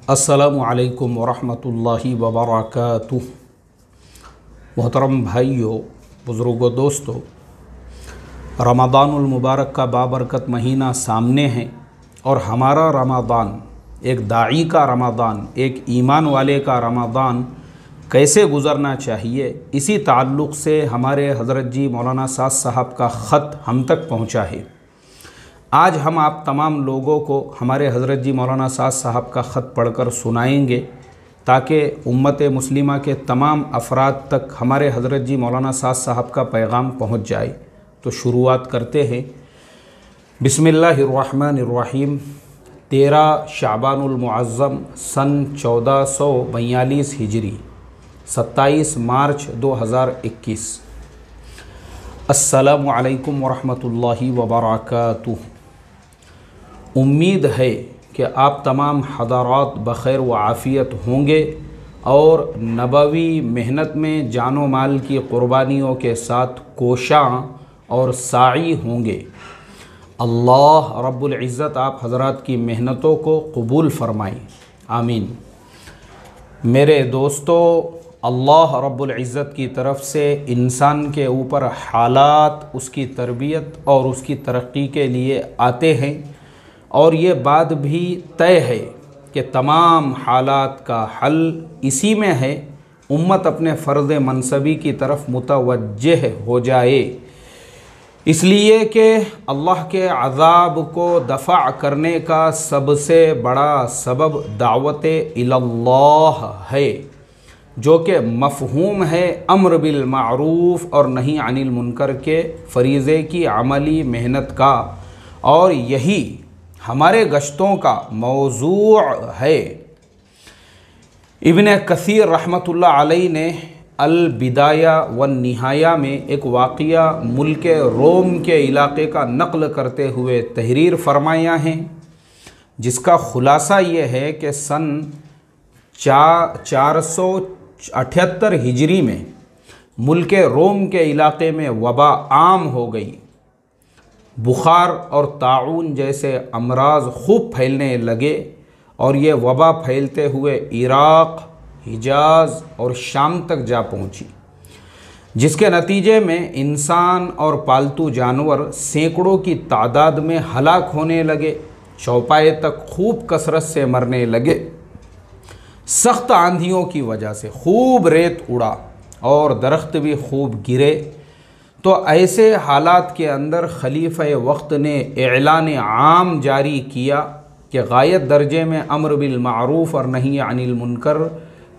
السلام علیکم ورحمۃ اللہ وبرکاتہ۔ محترم بھائیوں، بزرگوں، دوستوں، رمضان المبارک کا بابرکت مہینہ سامنے ہے اور ہمارا رمضان، ایک داعی کا رمضان، ایک ایمان والے کا رمضان کیسے گزرنا چاہیے، اسی تعلق سے ہمارے حضرت جی مولانا سعد صاحب کا خط ہم تک پہنچا ہے۔ آج ہم آپ تمام لوگوں کو ہمارے حضرت جی مولانا سعد صاحب کا خط پڑھ کر سنائیں گے تاکہ امت مسلمہ کے تمام افراد تک ہمارے حضرت جی مولانا سعد صاحب کا پیغام پہنچ جائے۔ تو شروعات کرتے ہیں۔ بسم اللہ الرحمن الرحیم۔ 13 شعبان المعظم سن 1442 ہجری، 27 مارچ 2021۔ السلام علیکم ورحمۃ اللہ وبرکاتہ۔ امید ہے کہ آپ تمام حضرات بخیر و عافیت ہوں گے اور نبوی محنت میں جان و مال کی قربانیوں کے ساتھ کوشاں اور ساعی ہوں گے۔ اللہ رب العزت آپ حضرات کی محنتوں کو قبول فرمائیں، آمین۔ میرے دوستو، اللہ رب العزت کی طرف سے انسان کے اوپر حالات اس کی تربیت اور اس کی ترقی کے لیے آتے ہیں، اور یہ بات بھی طے ہے کہ تمام حالات کا حل اسی میں ہے، امت اپنے فرض منصبی کی طرف متوجہ ہو جائے، اس لیے کہ اللہ کے عذاب کو دفع کرنے کا سب سے بڑا سبب دعوت اللہ ہے، جو کہ مفہوم ہے امر بالمعروف اور نہی عن المنکر کے فریضے کی عملی محنت کا، اور یہی ہمارے گشتوں کا موضوع ہے۔ ابن کثیر رحمۃ اللہ علیہ نے البدایہ والنہایہ میں ایک واقعہ ملک روم کے علاقے کا نقل کرتے ہوئے تحریر فرمایا ہے، جس کا خلاصہ یہ ہے کہ سن 478 ہجری میں ملک روم کے علاقے میں وبا عام ہو گئی۔ بخار اور طاعون جیسے امراض خوب پھیلنے لگے، اور یہ وبا پھیلتے ہوئے عراق، حجاز اور شام تک جا پہنچی، جس کے نتیجے میں انسان اور پالتو جانور سینکڑوں کی تعداد میں ہلاک ہونے لگے، چوپائے تک خوب کثرت سے مرنے لگے۔ سخت آندھیوں کی وجہ سے خوب ریت اڑا اور درخت بھی خوب گرے، تو ایسے حالات کے اندر خلیفہ وقت نے اعلان عام جاری کیا کہ غایت درجے میں امر بالمعروف اور نہی عن المنکر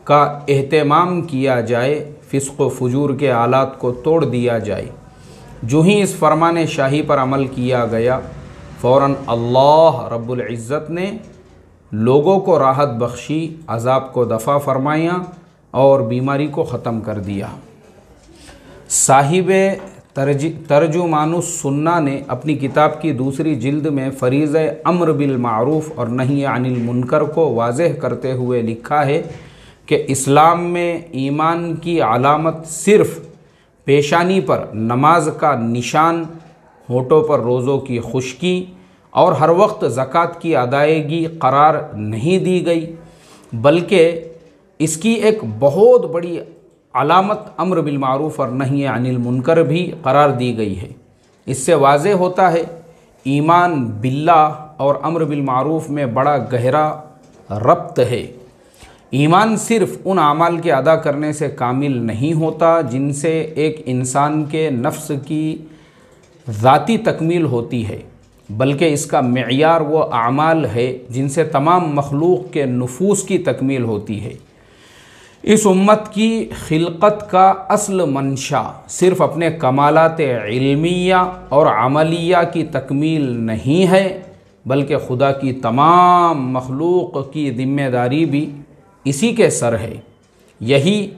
کا اہتمام کیا جائے، فسق و فجور کے آلات کو توڑ دیا جائے۔ جو ہی اس فرمان شاہی پر عمل کیا گیا، فوراً اللہ رب العزت نے لوگوں کو راحت بخشی، عذاب کو دفع فرمایا اور بیماری کو ختم کر دیا۔ صاحب ترجمان السنہ نے اپنی کتاب کی دوسری جلد میں فریضہ امر بالمعروف اور نہی عن المنکر کو واضح کرتے ہوئے لکھا ہے کہ اسلام میں ایمان کی علامت صرف پیشانی پر نماز کا نشان، ہونٹوں پر روزوں کی خشکی اور ہر وقت زکوٰۃ کی ادائیگی قرار نہیں دی گئی، بلکہ اس کی ایک بہت بڑی علامت امر بالمعروف اور نہی عن المنکر بھی قرار دی گئی ہے۔ اس سے واضح ہوتا ہے ایمان باللہ اور امر بالمعروف میں بڑا گہرا ربط ہے۔ ایمان صرف ان اعمال کے ادا کرنے سے کامل نہیں ہوتا جن سے ایک انسان کے نفس کی ذاتی تکمیل ہوتی ہے، بلکہ اس کا معیار وہ اعمال ہے جن سے تمام مخلوق کے نفوس کی تکمیل ہوتی ہے۔ اس امت کی خلقت کا اصل منشا صرف اپنے کمالات علمیہ اور عملیہ کی تکمیل نہیں ہے، بلکہ خدا کی تمام مخلوق کی ذمہ داری بھی اسی کے سر ہے۔ یہی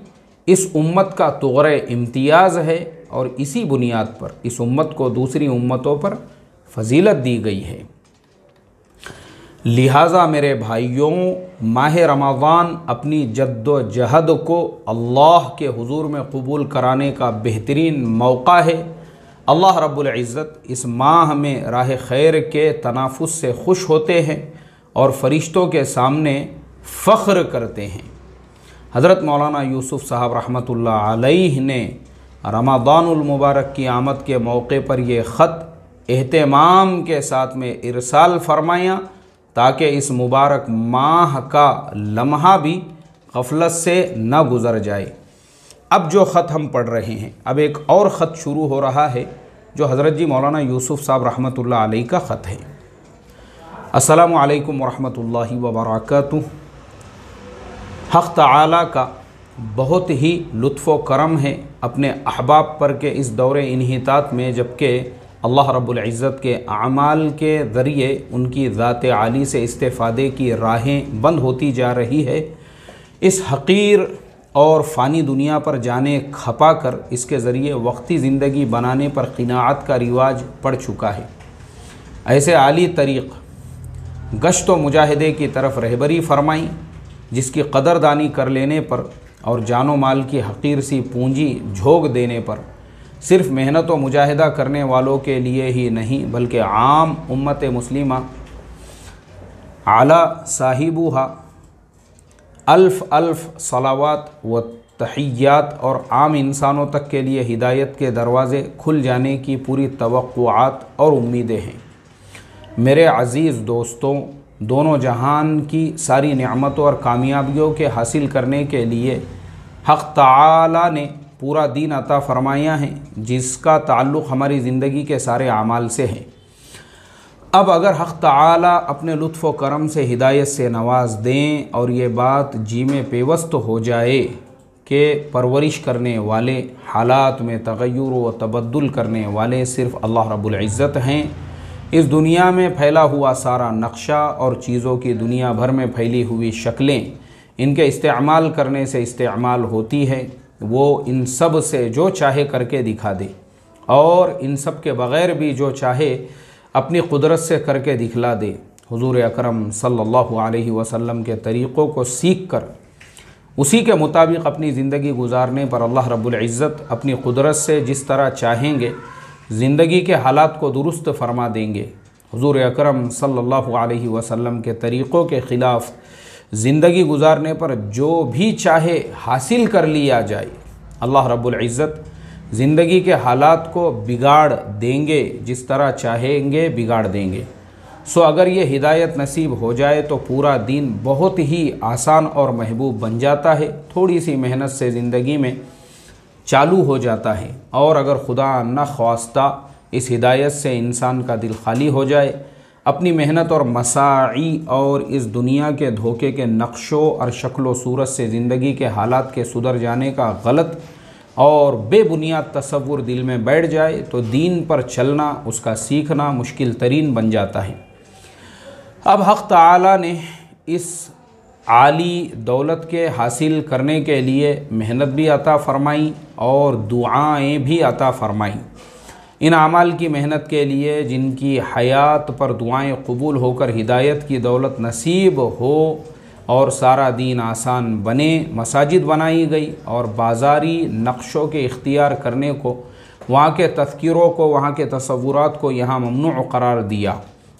اس امت کا طغرِ امتیاز ہے، اور اسی بنیاد پر اس امت کو دوسری امتوں پر فضیلت دی گئی ہے۔ لہٰذا میرے بھائیوں، ماہ رمضان اپنی جد و جہد کو اللہ کے حضور میں قبول کرانے کا بہترین موقع ہے۔ اللہ رب العزت اس ماہ میں راہ خیر کے تنافس سے خوش ہوتے ہیں اور فرشتوں کے سامنے فخر کرتے ہیں۔ حضرت مولانا یوسف صاحب رحمۃ اللہ علیہ نے رمضان المبارک کی آمد کے موقع پر یہ خط اہتمام کے ساتھ میں ارسال فرمایا تاکہ اس مبارک ماہ کا لمحہ بھی غفلت سے نہ گزر جائے۔ اب جو خط ہم پڑھ رہے ہیں، اب ایک اور خط شروع ہو رہا ہے جو حضرت جی مولانا یوسف صاحب رحمۃ اللہ علیہ کا خط ہے۔ السلام علیکم ورحمۃ اللہ وبرکاتہ۔ حق تعالیٰ کا بہت ہی لطف و کرم ہے اپنے احباب پر کہ اس دور انحطاط میں جبکہ اللہ رب العزت کے اعمال کے ذریعے ان کی ذات عالی سے استفادے کی راہیں بند ہوتی جا رہی ہے، اس حقیر اور فانی دنیا پر جانے کھپا کر اس کے ذریعے وقتی زندگی بنانے پر قناعت کا رواج پڑ چکا ہے۔ ایسے عالی طریق گشت و مجاہدے کی طرف رہبری فرمائی جس کی قدردانی کر لینے پر اور جان و مال کی حقیر سی پونجی جھونک دینے پر صرف محنت و مجاہدہ کرنے والوں کے لیے ہی نہیں بلکہ عام امت مسلمہ اعلیٰ صاحبوہا الف الف صلوات و تحیات اور عام انسانوں تک کے لیے ہدایت کے دروازے کھل جانے کی پوری توقعات اور امیدیں ہیں۔ میرے عزیز دوستوں، دونوں جہان کی ساری نعمتوں اور کامیابیوں کے حاصل کرنے کے لیے حق تعالی نے پورا دین عطا فرمایا ہے جس کا تعلق ہماری زندگی کے سارے اعمال سے ہے۔ اب اگر حق تعالی اپنے لطف و کرم سے ہدایت سے نواز دیں اور یہ بات جی میں پیوست ہو جائے کہ پرورش کرنے والے، حالات میں تغیر و تبدل کرنے والے صرف اللہ رب العزت ہیں، اس دنیا میں پھیلا ہوا سارا نقشہ اور چیزوں کی دنیا بھر میں پھیلی ہوئی شکلیں ان کے استعمال کرنے سے استعمال ہوتی ہے، وہ ان سب سے جو چاہے کر کے دکھا دے اور ان سب کے بغیر بھی جو چاہے اپنی قدرت سے کر کے دکھلا دے۔ حضور اکرم صلی اللہ علیہ وسلم کے طریقوں کو سیکھ کر اسی کے مطابق اپنی زندگی گزارنے پر اللہ رب العزت اپنی قدرت سے جس طرح چاہیں گے زندگی کے حالات کو درست فرما دیں گے۔ حضور اکرم صلی اللہ علیہ وسلم کے طریقوں کے خلاف زندگی گزارنے پر جو بھی چاہے حاصل کر لیا جائے، اللہ رب العزت زندگی کے حالات کو بگاڑ دیں گے، جس طرح چاہیں گے بگاڑ دیں گے۔ سو اگر یہ ہدایت نصیب ہو جائے تو پورا دین بہت ہی آسان اور محبوب بن جاتا ہے، تھوڑی سی محنت سے زندگی میں چالو ہو جاتا ہے۔ اور اگر خدا نہ خواستہ اس ہدایت سے انسان کا دل خالی ہو جائے، اپنی محنت اور مساعی اور اس دنیا کے دھوکے کے نقشوں اور شکل و صورت سے زندگی کے حالات کے سدھر جانے کا غلط اور بے بنیاد تصور دل میں بیٹھ جائے تو دین پر چلنا، اس کا سیکھنا مشکل ترین بن جاتا ہے۔ اب حق تعالی نے اس عالی دولت کے حاصل کرنے کے لیے محنت بھی عطا فرمائی اور دعائیں بھی عطا فرمائیں۔ ان اعمال کی محنت کے لیے جن کی حیات پر دعائیں قبول ہو کر ہدایت کی دولت نصیب ہو اور سارا دین آسان بنے، مساجد بنائی گئی اور بازاری نقشوں کے اختیار کرنے کو، وہاں کے تذکیروں کو، وہاں کے تصورات کو یہاں ممنوع قرار دیا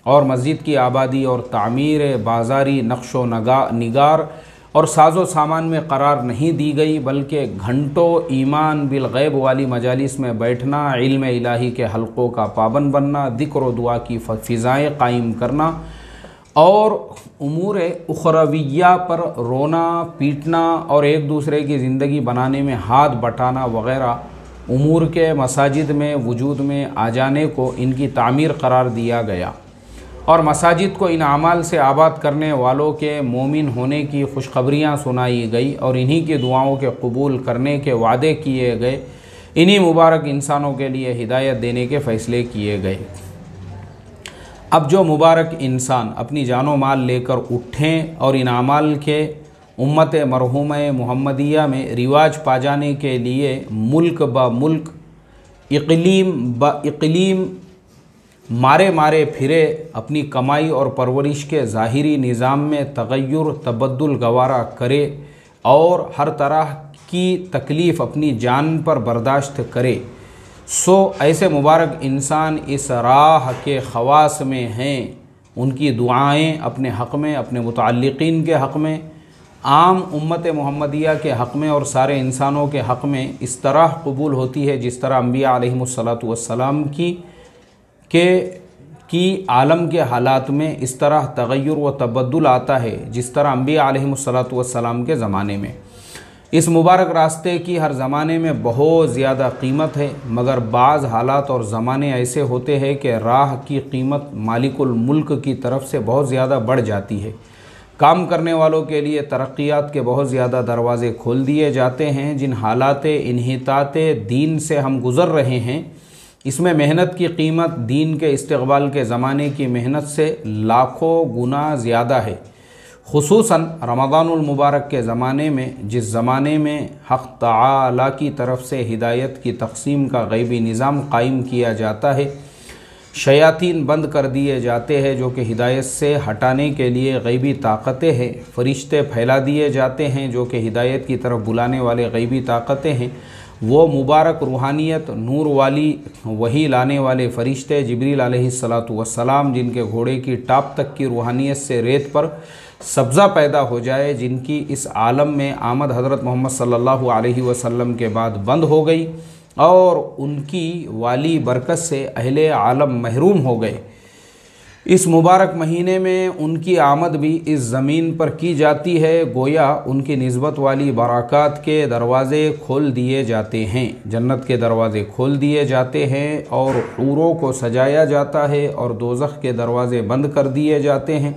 اور مسجد کی آبادی اور تعمیر بازاری نقش و نگار اور ساز و سامان میں قرار نہیں دی گئی، بلکہ گھنٹوں ایمان بالغیب والی مجالس میں بیٹھنا، علم الہی کے حلقوں کا پابند بننا، ذکر و دعا کی فضائیں قائم کرنا اور امور اخرویہ پر رونا پیٹنا اور ایک دوسرے کی زندگی بنانے میں ہاتھ بٹانا وغیرہ امور کے مساجد میں وجود میں آ جانے کو ان کی تعمیر قرار دیا گیا، اور مساجد کو ان اعمال سے آباد کرنے والوں کے مومن ہونے کی خوشخبریاں سنائی گئی اور انہی کی دعاؤں کے قبول کرنے کے وعدے کیے گئے، انہی مبارک انسانوں کے لیے ہدایت دینے کے فیصلے کیے گئے۔ اب جو مبارک انسان اپنی جان و مال لے کر اٹھیں اور ان اعمال کے امت مرحومہ محمدیہ میں رواج پا جانے کے لیے ملک با ملک، اقلیم با اقلیم مارے مارے پھرے، اپنی کمائی اور پرورش کے ظاہری نظام میں تغیر تبدل گوارا کرے اور ہر طرح کی تکلیف اپنی جان پر برداشت کرے، سو ایسے مبارک انسان اس راہ کے خواص میں ہیں۔ ان کی دعائیں اپنے حق میں، اپنے متعلقین کے حق میں عام امت محمدیہ کے حق میں اور سارے انسانوں کے حق میں اس طرح قبول ہوتی ہے جس طرح انبیاء علیہم الصلاۃ والسلام کی عالم کے حالات میں اس طرح تغیر و تبدل آتا ہے جس طرح انبیاء علیہم الصلاۃ والسلام کے زمانے میں۔ اس مبارک راستے کی ہر زمانے میں بہت زیادہ قیمت ہے، مگر بعض حالات اور زمانے ایسے ہوتے ہیں کہ راہ کی قیمت مالک الملک کی طرف سے بہت زیادہ بڑھ جاتی ہے۔ کام کرنے والوں کے لیے ترقیات کے بہت زیادہ دروازے کھول دیے جاتے ہیں۔ جن حالات انحطاط دین سے ہم گزر رہے ہیں، اس میں محنت کی قیمت دین کے استقبال کے زمانے کی محنت سے لاکھوں گنا زیادہ ہے، خصوصاً رمضان المبارک کے زمانے میں، جس زمانے میں حق تعالی کی طرف سے ہدایت کی تقسیم کا غیبی نظام قائم کیا جاتا ہے، شیاطین بند کر دیے جاتے ہیں جو کہ ہدایت سے ہٹانے کے لیے غیبی طاقتیں ہیں، فرشتے پھیلا دیے جاتے ہیں جو کہ ہدایت کی طرف بلانے والے غیبی طاقتیں ہیں، وہ مبارک روحانیت نور والی وحی لانے والے فرشتے جبریل علیہ الصلاۃ والسلام، جن کے گھوڑے کی ٹاپ تک کی روحانیت سے ریت پر سبزہ پیدا ہو جائے، جن کی اس عالم میں آمد حضرت محمد صلی اللہ علیہ وسلم کے بعد بند ہو گئی اور ان کی والی برکت سے اہل عالم محروم ہو گئے۔ اس مبارک مہینے میں ان کی آمد بھی اس زمین پر کی جاتی ہے، گویا ان کی نسبت والی برکات کے دروازے کھول دیے جاتے ہیں، جنت کے دروازے کھول دیے جاتے ہیں اور حوروں کو سجایا جاتا ہے اور دوزخ کے دروازے بند کر دیے جاتے ہیں۔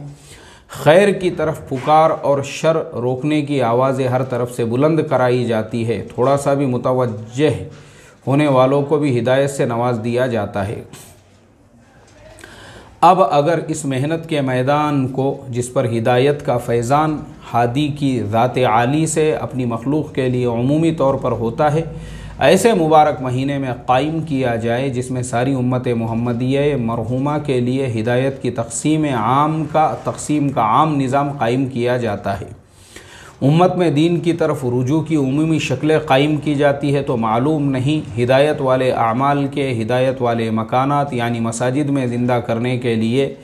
خیر کی طرف پکار اور شر روکنے کی آوازیں ہر طرف سے بلند کرائی جاتی ہے، تھوڑا سا بھی متوجہ ہونے والوں کو بھی ہدایت سے نواز دیا جاتا ہے۔ اب اگر اس محنت کے میدان کو، جس پر ہدایت کا فیضان ہادی کی ذات عالی سے اپنی مخلوق کے لیے عمومی طور پر ہوتا ہے، ایسے مبارک مہینے میں قائم کیا جائے جس میں ساری امت محمدیہ مرحومہ کے لیے ہدایت کی تقسیم کا عام نظام قائم کیا جاتا ہے، امت میں دین کی طرف رجوع کی عمومی شکلیں قائم کی جاتی ہے، تو معلوم نہیں ہدایت والے اعمال کے ہدایت والے مکانات یعنی مساجد میں زندہ کرنے کے لیے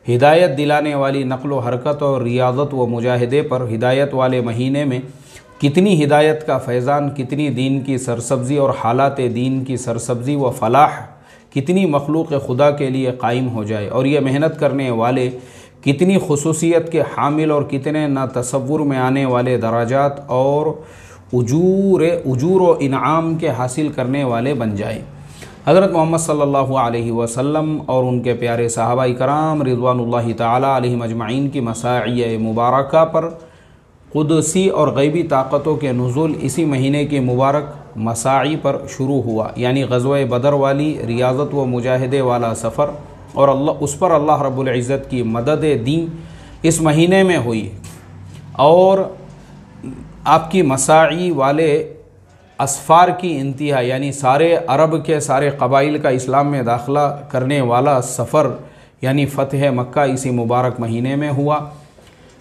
ہدایت دلانے والی نقل و حرکت اور ریاضت و مجاہدے پر ہدایت والے مہینے میں کتنی ہدایت کا فیضان، کتنی دین کی سرسبزی اور حالات دین کی سرسبزی و فلاح کتنی مخلوق خدا کے لیے قائم ہو جائے، اور یہ محنت کرنے والے کتنی خصوصیت کے حامل اور کتنے نہ تصور میں آنے والے درجات اور اجور و انعام کے حاصل کرنے والے بن جائیں۔ حضرت محمد صلی اللہ علیہ وسلم اور ان کے پیارے صحابہ کرام رضوان اللہ تعالی علیہم اجمعین کی مساعی مبارکہ پر قدسی اور غیبی طاقتوں کے نزول اسی مہینے کی مبارک مساعی پر شروع ہوا، یعنی غزوہ بدر والی ریاضت و مجاہدے والا سفر، اور اس پر اللہ رب العزت کی مدد دین اس مہینے میں ہوئی، اور آپ کی مساعی والے اسفار کی انتہا، یعنی سارے عرب کے سارے قبائل کا اسلام میں داخلہ کرنے والا سفر یعنی فتح مکہ اسی مبارک مہینے میں ہوا۔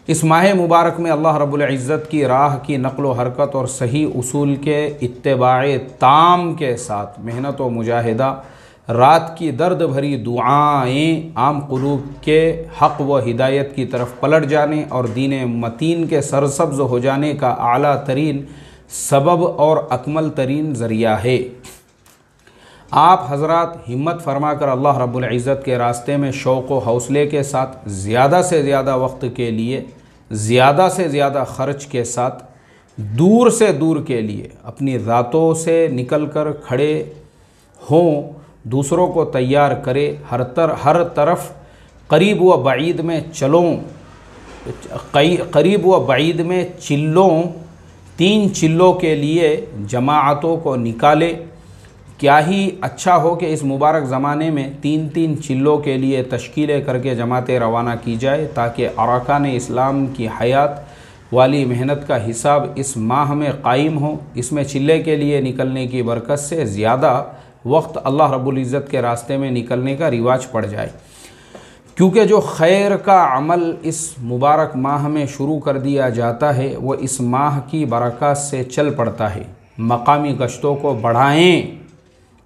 اس ماہ مبارک میں اللہ رب العزت کی راہ کی نقل و حرکت اور صحیح اصول کے اتباع تام کے ساتھ محنت و مجاہدہ، رات کی درد بھری دعائیں عام قلوب کے حق و ہدایت کی طرف پلٹ جانے اور دین متین کے سرسبز ہو جانے کا اعلیٰ ترین سبب اور اکمل ترین ذریعہ ہے۔ آپ حضرات ہمت فرما کر اللہ رب العزت کے راستے میں شوق و حوصلے کے ساتھ زیادہ سے زیادہ وقت کے لیے، زیادہ سے زیادہ خرچ کے ساتھ، دور سے دور کے لیے اپنی ذاتوں سے نکل کر کھڑے ہوں، دوسروں کو تیار کرے، ہر طرف قریب و بعید میں چلوں، 3 چلوں کے لیے جماعتوں کو نکالے۔ کیا ہی اچھا ہو کہ اس مبارک زمانے میں 3 چلوں کے لیے تشکیلیں کر کے جماعتیں روانہ کی جائے، تاکہ ارکان اسلام کی حیات والی محنت کا حساب اس ماہ میں قائم ہو۔ اس میں چلے کے لیے نکلنے کی برکت سے زیادہ وقت اللہ رب العزت کے راستے میں نکلنے کا رواج پڑ جائے، کیونکہ جو خیر کا عمل اس مبارک ماہ میں شروع کر دیا جاتا ہے وہ اس ماہ کی برکات سے چل پڑتا ہے۔ مقامی گشتوں کو بڑھائیں،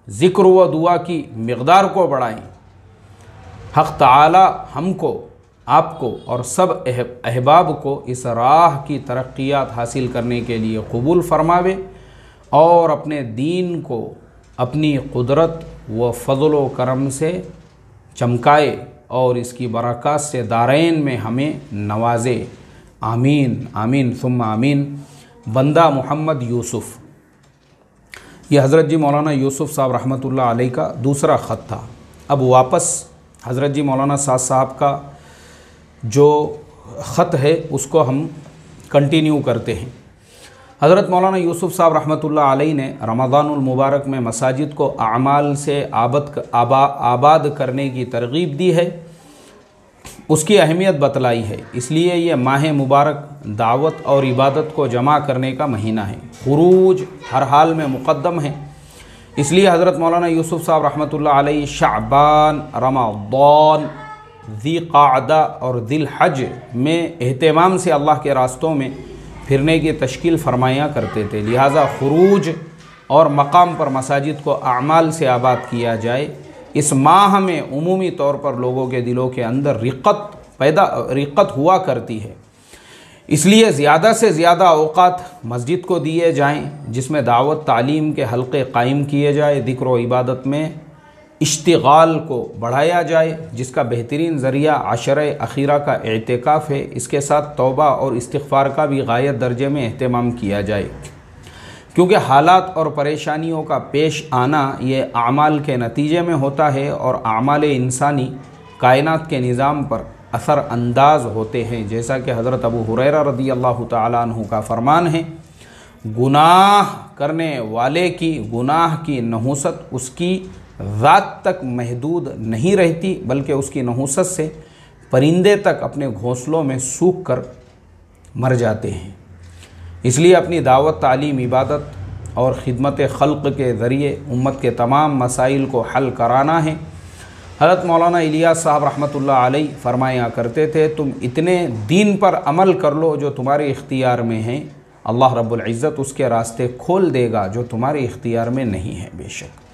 ذکر و دعا کی مقدار کو بڑھائیں۔ حق تعالی ہم کو آپ کو اور سب احباب کو اس راہ کی ترقیات حاصل کرنے کے لیے قبول فرماوے اور اپنے دین کو اپنی قدرت و فضل و کرم سے چمکائے اور اس کی برکات سے دارین میں ہمیں نوازے۔ آمین آمین ثم آمین۔ بندہ محمد یوسف، یہ حضرت جی مولانا یوسف صاحب رحمۃ اللہ علیہ کا دوسرا خط تھا۔ اب واپس حضرت جی مولانا سعد صاحب کا جو خط ہے اس کو ہم کنٹینیو کرتے ہیں۔ حضرت مولانا یوسف صاحب رحمۃ اللہ علیہ نے رمضان المبارک میں مساجد کو اعمال سے آباد کرنے کی ترغیب دی ہے، اس کی اہمیت بتلائی ہے۔ اس لیے یہ ماہ مبارک دعوت اور عبادت کو جمع کرنے کا مہینہ ہے، خروج ہر حال میں مقدم ہے۔ اس لیے حضرت مولانا یوسف صاحب رحمۃ اللہ علیہ شعبان، رمضان، ذی قعدہ اور ذی الحج میں اہتمام سے اللہ کے راستوں میں پھرنے کی تشکیل فرمایا کرتے تھے، لہٰذا خروج اور مقام پر مساجد کو اعمال سے آباد کیا جائے۔ اس ماہ میں عمومی طور پر لوگوں کے دلوں کے اندر رقت ہوا کرتی ہے، اس لیے زیادہ سے زیادہ اوقات مسجد کو دیے جائیں، جس میں دعوت تعلیم کے حلقے قائم کیے جائے، ذکر و عبادت میں اشتغال کو بڑھایا جائے، جس کا بہترین ذریعہ عشرہ اخیرہ کا اعتکاف ہے۔ اس کے ساتھ توبہ اور استغفار کا بھی غایت درجے میں اہتمام کیا جائے، کیونکہ حالات اور پریشانیوں کا پیش آنا یہ اعمال کے نتیجے میں ہوتا ہے، اور اعمال انسانی کائنات کے نظام پر اثر انداز ہوتے ہیں، جیسا کہ حضرت ابو ہریرہ رضی اللہ تعالیٰ عنہ کا فرمان ہے، گناہ کرنے والے کی گناہ کی نحوست اس کی ذات تک محدود نہیں رہتی، بلکہ اس کی نحوست سے پرندے تک اپنے گھونسلوں میں سوکھ کر مر جاتے ہیں۔ اس لیے اپنی دعوت، تعلیم، عبادت اور خدمت خلق کے ذریعے امت کے تمام مسائل کو حل کرانا ہے۔ حضرت مولانا الیاس صاحب رحمۃ اللہ علیہ فرمایا کرتے تھے، تم اتنے دین پر عمل کر لو جو تمہارے اختیار میں ہیں، اللہ رب العزت اس کے راستے کھول دے گا جو تمہارے اختیار میں نہیں ہے بے شک۔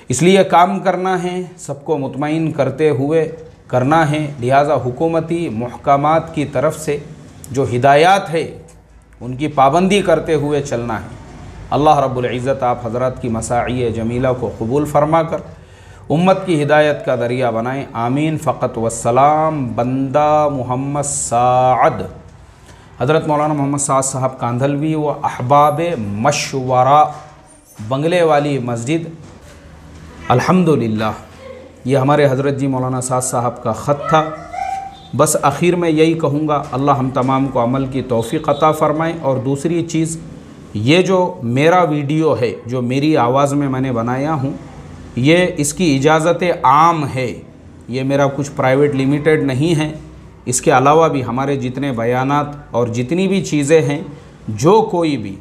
اس لیے کام کرنا ہے، سب کو مطمئن کرتے ہوئے کرنا ہے، لہٰذا حکومتی محکمات کی طرف سے جو ہدایات ہے ان کی پابندی کرتے ہوئے چلنا ہے۔ اللہ رب العزت آپ حضرات کی مساعی جمیلہ کو قبول فرما کر امت کی ہدایت کا ذریعہ بنائیں، آمین۔ فقط والسلام۔ بندہ محمد سعد، حضرت مولانا محمد سعد صاحب کاندھلوی و احباب مشورہ، بنگلے والی مسجد، الحمدللہ۔ یہ ہمارے حضرت جی مولانا سعد صاحب کا خط تھا۔ بس آخر میں یہی کہوں گا، اللہ ہم تمام کو عمل کی توفیق عطا فرمائے۔ اور دوسری چیز، یہ جو میرا ویڈیو ہے جو میری آواز میں نے بنایا ہوں، یہ اس کی اجازت عام ہے، یہ میرا کچھ پرائیویٹ لیمیٹڈ نہیں ہے۔ اس کے علاوہ بھی ہمارے جتنے بیانات اور جتنی بھی چیزیں ہیں، جو کوئی بھی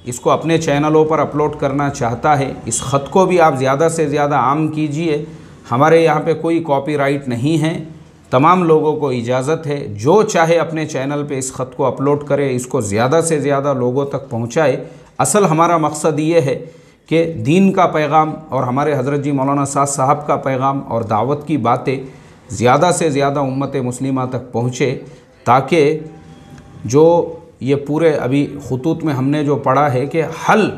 اس کو اپنے چینلوں پر اپلوڈ کرنا چاہتا ہے، اس خط کو بھی آپ زیادہ سے زیادہ عام کیجئے۔ ہمارے یہاں پہ کوئی کاپی رائٹ نہیں ہے، تمام لوگوں کو اجازت ہے، جو چاہے اپنے چینل پہ اس خط کو اپلوڈ کرے، اس کو زیادہ سے زیادہ لوگوں تک پہنچائے۔ اصل ہمارا مقصد یہ ہے کہ دین کا پیغام اور ہمارے حضرت جی مولانا سعد صاحب کا پیغام اور دعوت کی باتیں زیادہ سے زیادہ امت مسلمہ تک پہنچے، تاکہ جو یہ پورے ابھی خطوط میں ہم نے جو پڑھا ہے کہ حل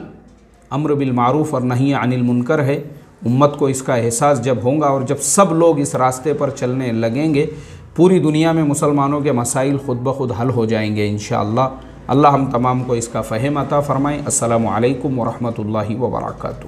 امر بالمعروف اور نہی عن المنکر ہے، امت کو اس کا احساس جب ہوگا اور جب سب لوگ اس راستے پر چلنے لگیں گے، پوری دنیا میں مسلمانوں کے مسائل خود بخود حل ہو جائیں گے انشاءاللہ۔ اللہ ہم تمام کو اس کا فہم عطا فرمائیں۔ السلام علیکم ورحمۃ اللہ وبرکاتہ۔